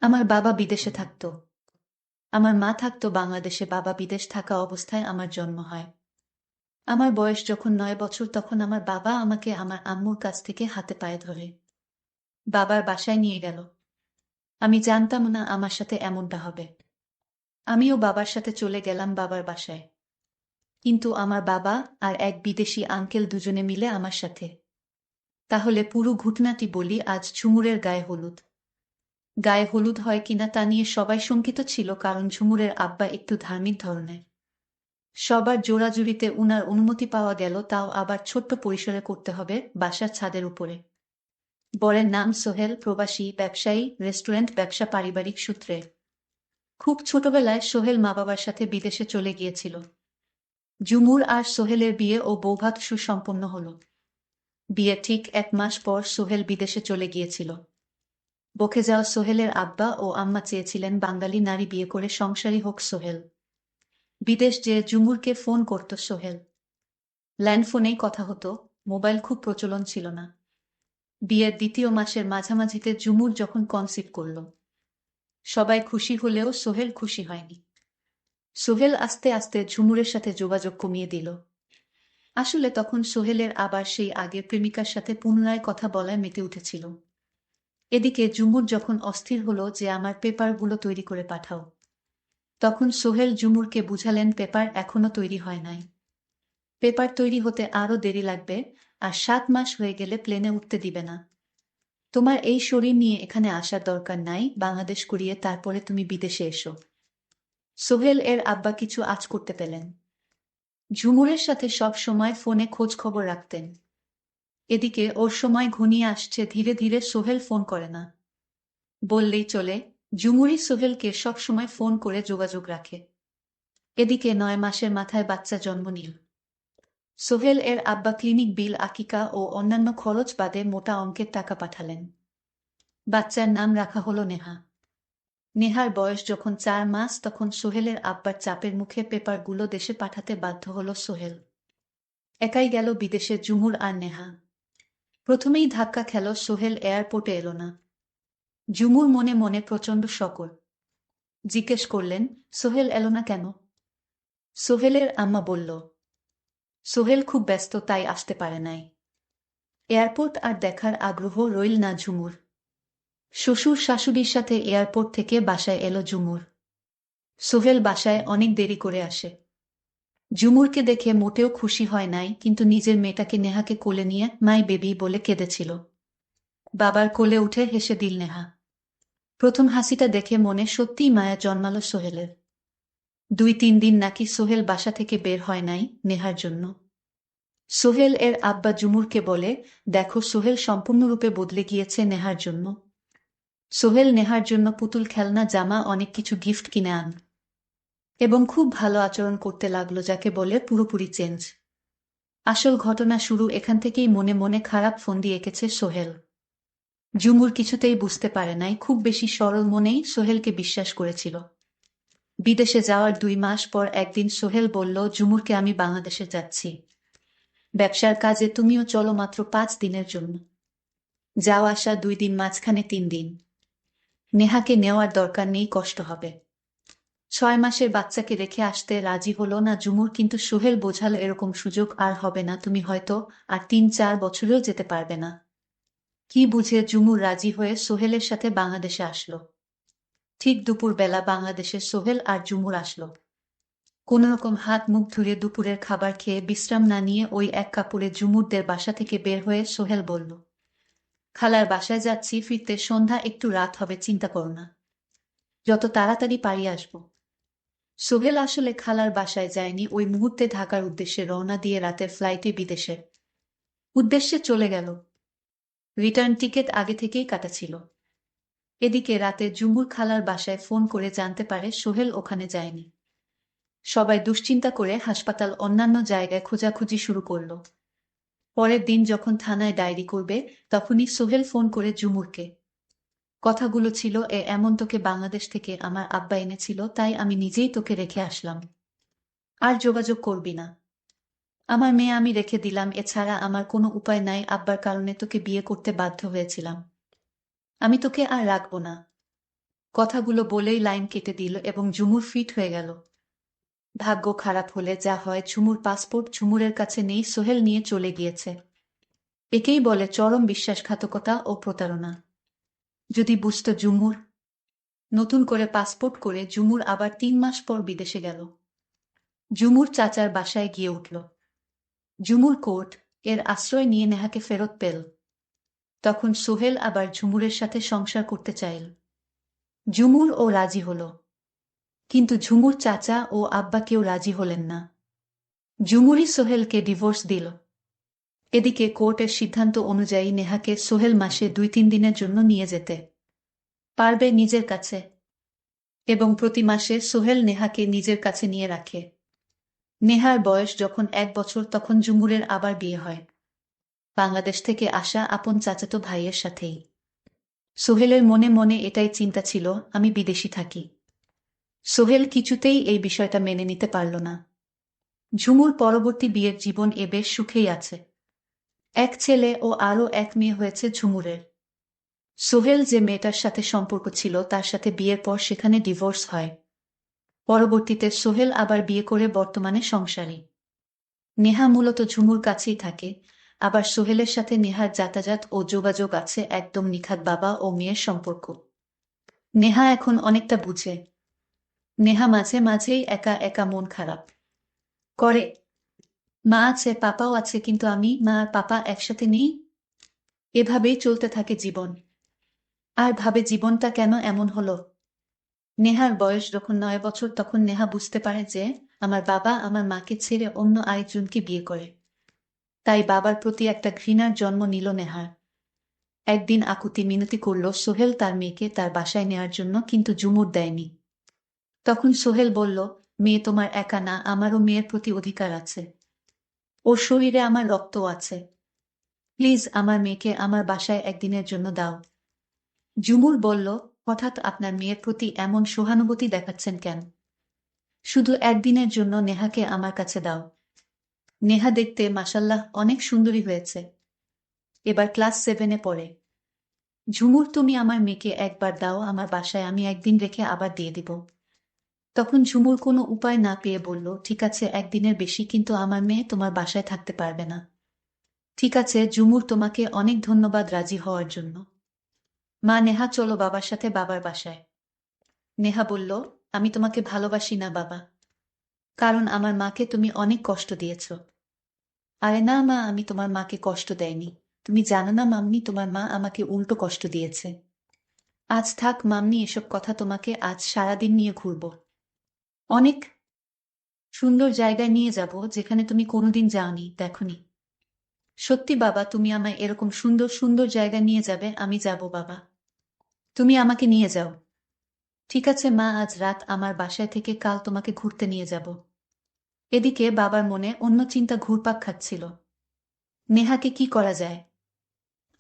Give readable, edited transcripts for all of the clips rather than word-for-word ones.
আমার বাবা বিদেশে থাকতো। আমার মা থাকতো বাংলাদেশে। বাবা বিদেশ থাকা অবস্থায় আমার জন্ম হয়। আমার বয়স যখন 9 বছর তখন আমার বাবা আমাকে আমার আম্মুর কাছ থেকে হাতে পায়ে ধরে বাবার বাসায় নিয়ে গেল। আমি জানতাম না আমার সাথে এমনটা হবে। আমিও বাবার সাথে চলে গেলাম বাবার বাসায়। কিন্তু আমার বাবা আর এক বিদেশি আঙ্কেল দুজনে মিলে আমার সাথে। তাহলে পুরো ঘটনাটি বলি। আজ ঝুমুরের গায়ে হলুদ। গায়ে হলুদ হয় কিনা তা নিয়ে সবাই শঙ্কিত ছিল, কারণ ঝুমুরের আব্বা একটু ধার্মিক ধরনের। সবার জোড়াজুড়িতে উনার অনুমতি পাওয়া গেল, তাও আবার ছোট্ট পরিসরে করতে হবে, বাসার ছাদের উপরে। বরের নাম সোহেল, প্রবাসী ব্যবসায়ী, রেস্টুরেন্ট ব্যবসা পারিবারিক সূত্রে। খুব ছোটবেলায় সোহেল মা বাবার সাথে বিদেশে চলে গিয়েছিল। ঝুমুর আর সোহেলের বিয়ে ও বৌভাত সুসম্পন্ন হল। বিয়ে ঠিক 1 মাস পর সোহেল বিদেশে চলে গিয়েছিল। বকে যাওয়া সোহেলের আব্বা ও আম্মা চেয়েছিলেন বাঙালি নারী বিয়ে করে সংসারী হোক সোহেল। বিদেশ যে ঝুমুরকে ফোন করত সোহেল। ল্যান্ডফোনেই কথা হতো, মোবাইল খুব প্রচলন ছিল না। বিয়ের 2য় মাসের মাঝামাঝিতে ঝুমুর যখন কনসিভ করল, সবাই খুশি হলেও সোহেল খুশি হয়নি। সোহেল আস্তে আস্তে ঝুমুরের সাথে যোগাযোগ কমিয়ে দিল। আসলে তখন সোহেলের আবার সেই আগের প্রেমিকার সাথে পুনরায় কথা বলায় মেতে উঠেছিল। এদিকে ঝুমুর যখন অস্থির হলো যে আমার পেপারগুলো তৈরি করে পাঠাও, তখন সোহেল ঝুমুরকে বুঝালেন পেপার এখনো তৈরি হয় নাই। পেপার তৈরি হতে আরো দেরি লাগবে, আর 7 মাস হয়ে গেলে প্লেনে উঠতে দিবে না। তোমার এই শরীর নিয়ে এখানে আসার দরকার নাই, বাংলাদেশ করিয়ে তারপরে তুমি বিদেশে এসো। সোহেল এর আব্বা কিছু আঁচ করতে পেলেন। ঝুমুরের সাথে সব সময় ফোনে খোঁজ খবর রাখতেন। এদিকে ওর সময় ঘনিয়ে আসছে, ধীরে ধীরে সোহেল ফোন করে না বললেই চলে। ঝুমুরই সোহেলকে সব সময় ফোন করে যোগাযোগ রাখে। এদিকে 9 মাসের মাথায় বাচ্চা জন্ম নিল। সোহেল এর আব্বা ক্লিনিক বিল, আকিকা ও অন্যান্য খরচ বাদে মোটা অঙ্কের টাকা পাঠালেন। বাচ্চার নাম রাখা হলো নেহা। নেহার বয়স যখন 4 মাস, তখন সোহেলের আব্বার চাপের মুখে পেপারগুলো দেশে পাঠাতে বাধ্য হলো সোহেল। একাই গেল বিদেশে ঝুমুর আর নেহা। প্রথমেই ধাক্কা খেল, সোহেল এয়ারপোর্টে এলো না। ঝুমুর মনে মনে প্রচণ্ড শকর। জিজ্ঞেস করলেন, সোহেল এলো না কেন? সোহেলের আম্মা বলল, সোহেল খুব ব্যস্ত, তাই আসতে পারে নাই। এয়ারপোর্ট আর দেখার আগ্রহ রইল না ঝুমুর। শ্বশুর শাশুড়ির সাথে এয়ারপোর্ট থেকে বাসায় এলো ঝুমুর। সোহেল বাসায় অনেক দেরি করে আসে। ঝুমুরকে দেখে মোটেও খুশি হয় নাই, কিন্তু নিজের মেয়েটাকে নেহাকে কোলে নিয়ে মাই বেবি বলে কেঁদেছিল। বাবার কোলে উঠে হেসে দিল নেহা। প্রথম হাসিটা দেখে মনে সত্যিই মায়া জন্মালো সোহেলের। 2-3 দিন নাকি সোহেল বাসা থেকে বের হয় নাই নেহার জন্য। সোহেল এর আব্বা ঝুমুরকে বলে, দেখো সোহেল সম্পূর্ণরূপে বদলে গিয়েছে নেহার জন্য। সোহেল নেহার জন্য পুতুল, খেলনা, জামা, অনেক কিছু গিফট কিনে আন এবং খুব ভালো আচরণ করতে লাগলো, যাকে বলে পুরোপুরি চেঞ্জ। আসল ঘটনা শুরু এখান থেকেই। মনে মনে খারাপ ফন্দি এঁকেছে সোহেল। ঝুমুর কিছুতেই বুঝতে পারে নাই, খুব বেশি সরল মনেই সোহেলকে বিশ্বাস করেছিল। বিদেশে যাওয়ার 2 মাস পর একদিন সোহেল বলল, ঝুমুরকে আমি বাংলাদেশে যাচ্ছি ব্যবসার কাজে, তুমিও চলো, মাত্র 5 দিনের জন্য। যাওয়া আসা 2 দিন, মাঝখানে 3 দিন। নেহাকে নেওয়ার দরকার নেই, কষ্ট হবে। 6 মাসের বাচ্চাকে রেখে আসতে রাজি হলো না ঝুমুর, কিন্তু সোহেল বোঝালো এরকম সুযোগ আর হবে না, তুমি হয়তো আর 3-4 বছরেও যেতে পারবে না। কি বুঝে ঝুমুর রাজি হয়ে সোহেলের সাথে বাংলাদেশে আসলো। ঠিক দুপুরবেলা বাংলাদেশে সোহেল আর ঝুমুর আসলো। কোনোরকম হাত মুখ ধুয়ে দুপুরের খাবার খেয়ে বিশ্রাম না নিয়ে ওই এক কাপড়ে ঝুমুরদের বাসা থেকে বের হয়ে সোহেল বলল, খালার বাসায় যাচ্ছি, ফিরতে সন্ধ্যা, একটু রাত হবে, চিন্তা করো না, যত তাড়াতাড়ি পারি আসবো। সোহেল আসলে খালার বাসায় যায়নি, ওই মুহূর্তে ঢাকার উদ্দেশ্যে রওনা দিয়ে রাতের ফ্লাইটে বিদেশের উদ্দেশ্যে চলে গেল। রিটার্ন টিকিট আগে থেকেই কাটা ছিল। এদিকে রাতে ঝুমুর খালার বাসায় ফোন করে জানতে পারে সোহেল ওখানে যায়নি। সবাই দুশ্চিন্তা করে হাসপাতাল, অন্যান্য জায়গায় খোঁজাখুঁজি শুরু করল। পরের দিন যখন থানায় ডায়েরি করবে, তখনই সোহেল ফোন করে ঝুমুরকে। কথাগুলো ছিল, এমন তোকে বাংলাদেশ থেকে আমার আব্বা এনেছিল, তাই আমি নিজেই তোকে রেখে আসলাম। আর যোগাযোগ করবি না। আমার মেয়ে আমি রেখে দিলাম, এছাড়া আমার কোনো উপায় নাই, আব্বার কারণে তোকে বিয়ে করতে বাধ্য হয়েছিলাম। আমি তোকে আর রাখবো না। কথাগুলো বলেই লাইন কেটে দিল এবং ঝুমুর ফিট হয়ে গেল। ভাগ্য খারাপ হলে যা হয়, ঝুমুর পাসপোর্ট ঝুমুরের কাছে নেই, সোহেল নিয়ে চলে গিয়েছে। একেই বলে চরম বিশ্বাসঘাতকতা ও প্রতারণা। যদি বুঝত ঝুমুর। নতুন করে পাসপোর্ট করে ঝুমুর আবার 3 মাস পর বিদেশে গেল। ঝুমুর চাচার বাসায় গিয়ে উঠল। ঝুমুর কোর্ট এর আশ্রয় নিয়ে নেহাকে ফেরত পেল। তখন সোহেল আবার ঝুমুরের সাথে সংসার করতে চাইল। ঝুমুর ও রাজি হল, কিন্তু ঝুমুর চাচা ও আব্বা কেউ রাজি হলেন না। ঝুমুরই সোহেলকে ডিভোর্স দিল। এদিকে কোর্টের সিদ্ধান্ত অনুযায়ী নেহাকে সোহেল মাসে 2-3 দিনের জন্য নিয়ে যেতে পারবে নিজের কাছে, এবং প্রতি মাসে সোহেল নেহাকে নিজের কাছে নিয়ে রাখে। নেহার বয়স যখন 1 বছর তখন ঝুমুরের আবার বিয়ে হয়, বাংলাদেশ থেকে আসা আপন চাচাতো ভাইয়ের সাথেই। সোহেলের মনে মনে এটাই চিন্তা ছিল, আমি বিদেশি থাকি। সোহেল কিছুতেই এই বিষয়টা মেনে নিতে পারল না। ঝুমুর পরবর্তী বিয়ের জীবন বেশ সুখেই আছে। 1 ছেলে ও আরও 1 মেয়ে হয়েছে ঝুমুরের। সোহেল যে মেয়েটার সাথে সম্পর্ক ছিল তার সাথে বিয়ের পর সেখানে ডিভোর্স হয়। পরবর্তীতে সোহেল আবার বিয়ে করে বর্তমানে সংসারী। নেহা মূলত ঝুমুর কাছেই থাকে, আবার সোহেলের সাথে নেহার যাতায়াত ও যোগাযোগ আছে, একদম নিখাত বাবা ও মেয়ের সম্পর্ক। নেহা এখন অনেকটা বুঝে। নেহা মাঝে মাঝেই একা একা মন খারাপ করে। মা আছে, পাপাও আছে, কিন্তু আমি, মা আর পাপা একসাথে নেই। এভাবেই চলতে থাকে জীবন। আর ভাবে জীবনটা কেন এমন হলো। নেহার বয়স যখন 9 বছর তখন নেহা বুঝতে পারে যে আমার বাবা আমার মাকে ছেড়ে অন্য আরেকজনকে বিয়ে করে। তাই বাবার প্রতি একটা ঘৃণার জন্ম নিল নেহার। একদিন আকুতি মিনতি করল সোহেল তার মেয়েকে তার বাসায় নেওয়ার জন্য, কিন্তু ঝুমুর দেয়নি। তখন সোহেল বলল, মেয়ে তোমার একা না, আমারও মেয়ের প্রতি অধিকার আছে। ওর শরীরে আমার রক্তও আছে। প্লিজ আমার মেয়েকে আমার বাসায় একদিনের জন্য দাও। ঝুমুর বলল, হঠাৎ আপনার মেয়ের প্রতি এমন সহানুভূতি দেখাচ্ছেন কেন? শুধু একদিনের জন্য নেহাকে আমার কাছে দাও। নেহা দেখতে মাশাল্লাহ অনেক সুন্দরী হয়েছে, এবার ক্লাস 7-এ পড়ে। ঝুমুর, তুমি আমার মেয়েকে একবার দাও আমার বাসায়, আমি একদিন রেখে আবার দিয়ে দিব। তখন ঝুমুর কোনো উপায় না পেয়ে বলল, ঠিক আছে, একদিনের বেশি, কিন্তু আমার মেয়ে তোমার বাসায় থাকতে পারবে না। ঠিক আছে ঝুমুর, তোমাকে অনেক ধন্যবাদ রাজি হওয়ার জন্য। মা, নেহা চলো বাবার সাথে বাবার বাসায়। নেহা বলল, আমি তোমাকে ভালোবাসি না বাবা, কারণ আমার মাকে তুমি অনেক কষ্ট দিয়েছ। আরে না মা, আমি তোমার মাকে কষ্ট দেয়নি। তুমি জানো না মাম্মি, তোমার মা আমাকে উল্টো কষ্ট দিয়েছে। আজ থাক মাম্মি এসব কথা, তোমাকে আজ সারাদিন নিয়ে ঘুরব। অনেক সুন্দর জায়গায় নিয়ে যাব যেখানে তুমি কোনোদিন যাওনি, দেখনি। সত্যি বাবা, তুমি আমায় এরকম সুন্দর সুন্দর জায়গায় নিয়ে যাবে? আমি যাব বাবা, তুমি আমাকে নিয়ে যাও। ঠিক আছে মা, আজ রাত আমার বাসায় থেকে কাল তোমাকে ঘুরতে নিয়ে যাব। এদিকে বাবার মনে অন্য চিন্তা ঘুরপাক খাচ্ছিল। নেহাকে কি করা যায়?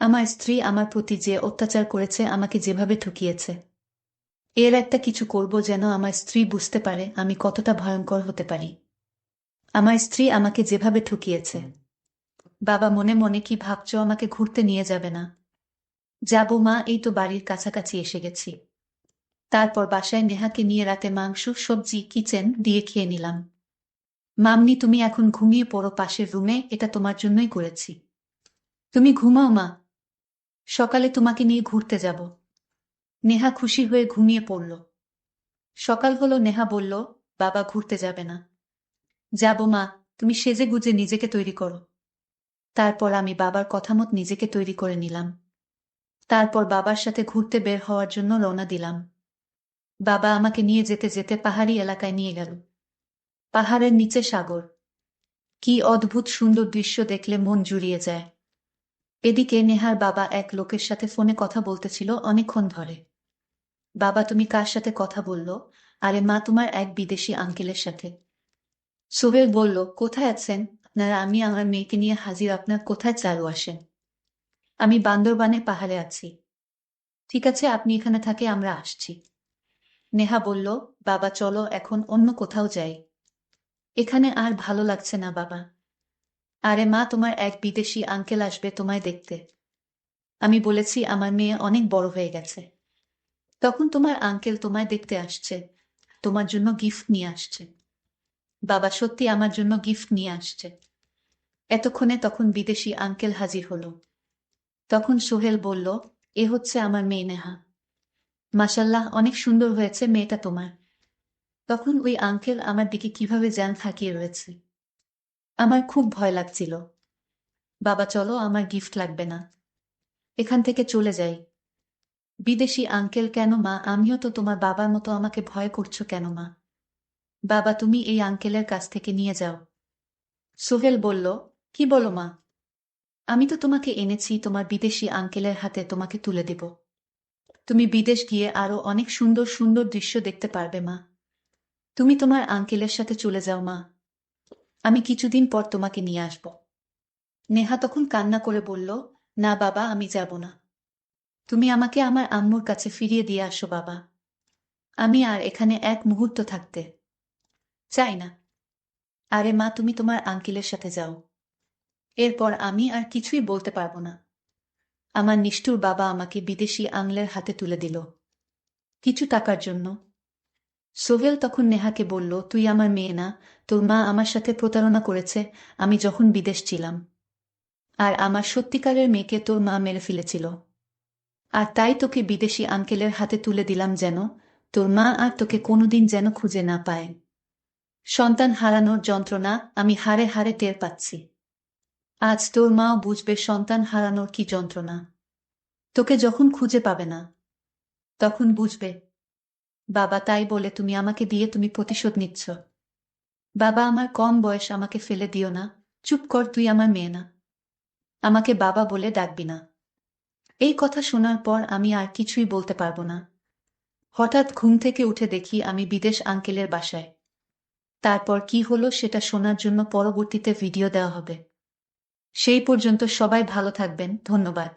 আমার স্ত্রী আমার প্রতি যে অত্যাচার করেছে, আমাকে যেভাবে ঠকিয়েছে, এর একটা কিছু করব যেন আমার স্ত্রী বুঝতে পারে আমি কতটা ভয়ঙ্কর হতে পারি। আমার স্ত্রী আমাকে যেভাবে ঠকিয়েছে। বাবা মনে মনে, কি ভাবছো, আমাকে ঘুরতে নিয়ে যাবে না? যাব মা, এই তো বাড়ির কাছাকাছি এসে গেছি। তারপর বাসায় নেহাকে নিয়ে রাতে মাংস সবজি কিচেন দিয়ে খেয়ে নিলাম। মাম্মি, তুমি এখন ঘুমিয়ে পড়ো পাশের রুমে, এটা তোমার জন্যই করেছি। তুমি ঘুমাও মা, সকালে তোমাকে নিয়ে ঘুরতে যাব। নেহা খুশি হয়ে ঘুমিয়ে পড়ল। সকাল হলো, নেহা বলল, বাবা ঘুরতে যাবে না? যাব মা, তুমি সেজে গুজে নিজেকে তৈরি করো। তারপর আমি বাবার কথামত নিজেকে তৈরি করে নিলাম। তারপর বাবার সাথে ঘুরতে বের হওয়ার জন্য রওনা দিলাম। বাবা আমাকে নিয়ে যেতে যেতে পাহাড়ি এলাকায় নিয়ে গেল। পাহাড়ের নিচে সাগর। কি অদ্ভুত সুন্দর দৃশ্য, দেখলে মন জুড়িয়ে যায়। এদিকে নেহার বাবা এক লোকের সাথে ফোনে কথা বলতেছিল অনেকক্ষণ ধরে। বাবা, তুমি কার সাথে কথা বললো? আরে মা, তোমার এক বিদেশি আঙ্কেলের সাথে। সোহেল বলল, কোথায় আছেন আপনারা? আমি আমার মেয়েকে নিয়ে হাজির, আপনার কোথায় চালু আসেন? আমি বান্দরবানে পাহাড়ে আছি। ঠিক আছে, আপনি এখানে থাকে, আমরা আসছি। নেহা বলল, বাবা চলো এখন অন্য কোথাও যাই, এখানে আর ভালো লাগছে না বাবা। আরে মা, তোমার এক বিদেশি আঙ্কেল আসবে তোমায় দেখতে। আমি বলেছি আমার মেয়ে অনেক বড় হয়ে গেছে। তখন তোমার আঙ্কেল তোমায় দেখতে আসছে, তোমার জন্য গিফট নিয়ে আসছে। বাবা সত্যি আমার জন্য গিফট নিয়ে আসছে। এতক্ষণে তখন বিদেশি আঙ্কেল হাজির হলো। তখন সোহেল বলল, এ হচ্ছে আমার মেয়ে নেহা। মাশাল্লাহ, অনেক সুন্দর হয়েছে মেয়েটা তোমার। তখন ওই আঙ্কেল আমার দিকে কিভাবে যেন তাকিয়ে রয়েছে। আমার খুব ভয় লাগছিল। বাবা চলো, আমার গিফট লাগবে না, এখান থেকে চলে যাই। বিদেশি আঙ্কেল, কেন মা? আমিও তো তোমার বাবার মতো, আমাকে ভয় করছো কেন মা? বাবা তুমি এই আঙ্কেলের কাছ থেকে নিয়ে যাও। সোহেল বলল, কি বলো মা? আমি তো তোমাকে এনেছি তোমার বিদেশি আঙ্কেলের হাতে, তোমাকে তুলে দেব। তুমি বিদেশ গিয়ে আরো অনেক সুন্দর সুন্দর দৃশ্য দেখতে পারবে মা। তুমি তোমার আঙ্কেলের সাথে চলে যাও মা, আমি কিছুদিন পর তোমাকে নিয়ে আসব। নেহা তখন কান্না করে বলল, না বাবা, আমি যাব না। তুমি আমাকে আমার আম্মুর কাছে ফিরিয়ে দিয়ে আসো বাবা। আমি আর এখানে এক মুহূর্ত থাকতে চাই না। আরে মা, তুমি তোমার আঙ্কেলের সাথে যাও, এরপর আমি আর কিছুই বলতে পারবো না। আমার নিষ্ঠুর বাবা আমাকে বিদেশি আংলের হাতে তুলে দিল কিছু টাকার জন্য। সোহেল তখন নেহাকে বলল, তুই আমার মেয়ে না, তোর মা আমার সাথে প্রতারণা করেছে আমি যখন বিদেশ ছিলাম। আর আমার সত্যিকারের মেয়েকে তোর মা মেরে ফেলেছিল। আর তাই তোকে বিদেশি আঙ্কেলের হাতে তুলে দিলাম, যেন তোর মা আর তোকে কোনোদিন যেন খুঁজে না পায়। সন্তান হারানোর যন্ত্রণা আমি হাড়ে হাড়ে টের পাচ্ছি। আজ তোর মাও বুঝবে সন্তান হারানোর কি যন্ত্রণা। তোকে যখন খুঁজে পাবে না, তখন বুঝবে। বাবা, তাই বলে তুমি আমাকে দিয়ে তুমি প্রতিশোধ নিচ্ছ? বাবা, আমার কম বয়স, আমাকে ফেলে দিও না। চুপ কর, তুই আমার মেয়ে না, আমাকে বাবা বলে ডাকবি না। এই কথা শোনার পর আমি আর কিছুই বলতে পারবো না। হঠাৎ ঘুম থেকে উঠে দেখি আমি বিদেশ আঙ্কেলের বাসায়। তারপর কি হলো সেটা শোনার জন্য পরবর্তীতে ভিডিও দেওয়া হবে। সেই পর্যন্ত সবাই ভালো থাকবেন, ধন্যবাদ।